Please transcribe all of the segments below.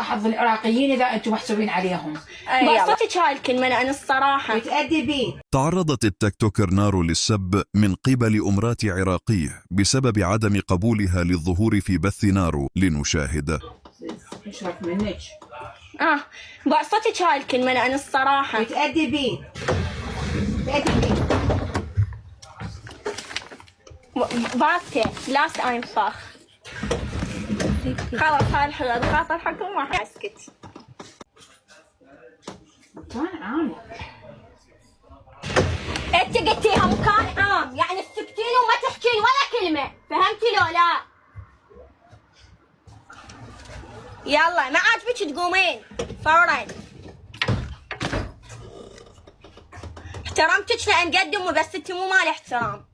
حظ العراقيين اذا انتم محسوبين عليهم. بقصتك هاي الكلمه لان الصراحه بتأدبين. تعرضت التيك توكر نارو للسب من قبل أمرات عراقية بسبب عدم قبولها للظهور في بث نارو لنشاهد. اشرف منك. بقصتك هاي الكلمه لان الصراحه بتأدبين. باتي لاست انفخ خلاص هاي الحلقه بخاطر الحكومه ما حاسكت. مكان عام. انت قلتيها مكان عام يعني تسكتين وما تحكين ولا كلمه، فهمتي لو لا؟ يلا ما عاجبك تقومين فورا. احترمتك لان قدموا بس انت مو مال احترام.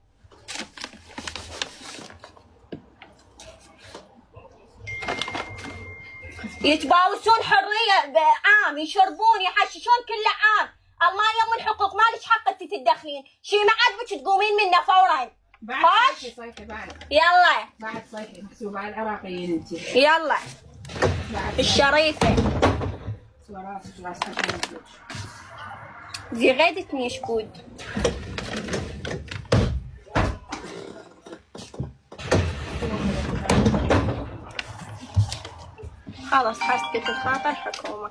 يتباوسون حريه عام، يشربون يحششون كل عام. المانيا من حقوق مالك حق انت تتدخلين، شي ما عاجبك تقومين منه فورا. بعد صيحي بعد. يلا بعد صيحي محسوبة على العراقيين انت. يلا الشريفه وراسك راسك زي غيدتني شكود. خلاص حاسكت الخاطر حكومه.